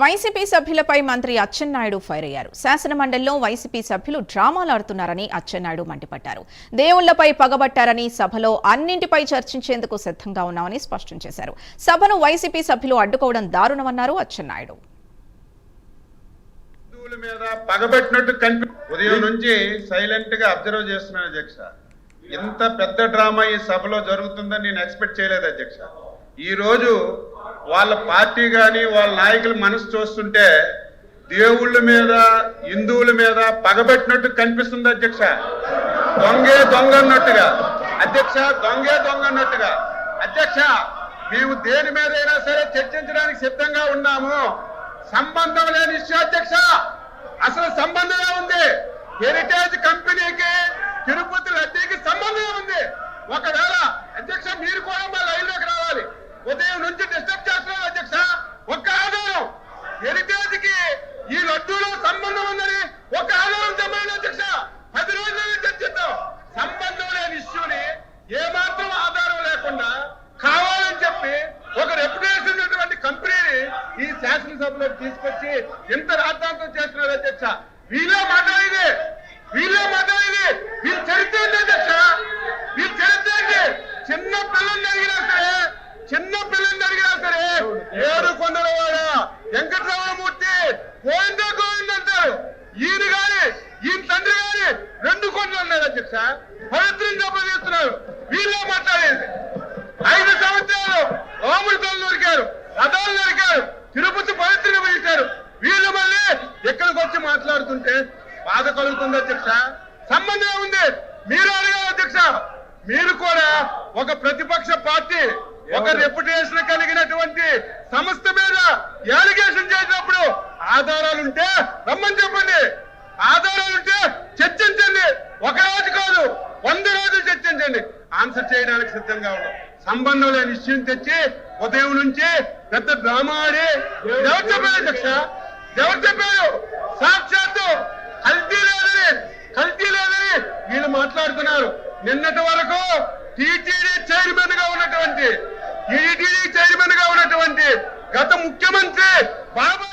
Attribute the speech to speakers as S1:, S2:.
S1: YCP సభ్యులపై మంత్రి Atchannaidu fire అయ్యారు. శాసనమండలిలో YCP సభ్యులు డ్రామాలు ఆడుతున్నారని అచ్చెన్నాయుడు మండిపడ్డారు. దేవుళ్లపై పగబట్టారని సభలో అన్నింటిపై చర్చించేందుకు సిద్ధంగా ఉన్నామని స్పష్టం చేశారు. సభను వైసీపీ సభ్యులు అడ్డుకోవడం దారుణమన్నారు అచ్చెన్నాయుడు.
S2: ఉదయం నుంచి సైలెంట్ గా అబ్జర్వ్ చేస్తున్నాను అధ్యక్ష. ఇంత పెద్ద డ్రామా ఈ సభలో జరుగుతుందని నేను ఎక్స్పెక్ట్ చేయలేదు అధ్యక్ష. ఈ రోజు వాళ్ళ పార్టీ కానీ వాళ్ళ నాయకుల మనసు చూస్తుంటే దేవుళ్ళ మీద హిందువుల మీద పగబెట్టినట్టు కనిపిస్తుంది అధ్యక్ష. దొంగే దొంగ అన్నట్టుగా అధ్యక్ష, దొంగే దొంగ అన్నట్టుగా అధ్యక్ష. మేము దేని మీద అయినా సరే చర్చించడానికి సిద్ధంగా ఉన్నాము. సంబంధం లేని ఇష్యూ అధ్యక్ష. అసలు సంబంధమే ఉంది. హెరిటేజ్ కంపెనీకి తిరుపతి లడ్డీకి సంబంధమే ఉంది. ఒకవేళ అధ్యక్ష మీరు కూడా మా లైన్లోకి రావాలి. ఉదయం నుంచి డిస్టర్బ్ చేస్తున్నారు అధ్యక్ష. ఒక్క ఆధారం హెరిటేజ్ కి ఈ లడ్డూలో సంబంధం ఉందని ఒక ఆధారం చెప్పండి అధ్యక్ష. 10 రోజులు చర్చిద్దాం. సంబంధం లేని ఇష్యూని ఏమాత్రం ఆధారం లేకుండా కావాలని చెప్పి ఒక రెప్యుటేషన్ ఉన్నటువంటి కంపెనీని ఈ శాసనసభలోకి తీసుకొచ్చి ఇంత రాద్ధాంతం చేస్తున్నారు అధ్యక్ష. వీళ్ళే మాట్లాడేది వీళ్ళ చరిత్ర ఏంటి అధ్యక్ష? వీళ్ళ చరిత్ర ఏంటి? చిన్న పిల్లల్ని అడిగినా సరే ఏడు కొండలవాడ వెంకటరామమూర్తి గోవింద గోవింద్ అంటారు. ఈయన గాని ఈయన తండ్రి గాని 2 కొండలు ఉన్నారు అధ్యక్ష. పవిత్రం దెబ్బతీస్తున్నారు. వీళ్ళే మాట్లాడేది. 5 సంవత్సరాలు రాముడితలు నరికారు, రథాలు నరికారు, తిరుపతి పవిత్రంగా పిలిచారు. వీళ్ళు మళ్ళీ ఎక్కడికి వచ్చి మాట్లాడుతుంటే బాధ కలుగుతుంది అధ్యక్ష. సంబంధం ఉంది. మీరు అడగాలి అధ్యక్ష. మీరు కూడా ఒక ప్రతిపక్ష పార్టీ, ఒక రెప్యుటేషన్ కలిగినటువంటి సంస్థ మీద అలిగేషన్ చేసినప్పుడు ఆధారాలుంటే రమ్మని చెప్పండి. ఆధారాలుంటే చర్చించండి. ఒక రోజు కాదు 100 రోజులు చర్చించండి. ఆన్సర్ చేయడానికి సిద్ధంగా ఉన్నాం. సంబంధం లేని విషయం తెచ్చి ఉదయం నుంచి పెద్ద డ్రామా ఆడి ఎవరు చెప్పారు అధ్యక్ష? ఎవరు చెప్పారు? సాక్షాత్తు కల్తీ లేదని వీళ్ళు మాట్లాడుతున్నారు. నిన్నటి వరకు టీటీడీ చైర్మన్ గా ఉన్నటువంటి గత ముఖ్యమంత్రి బాబా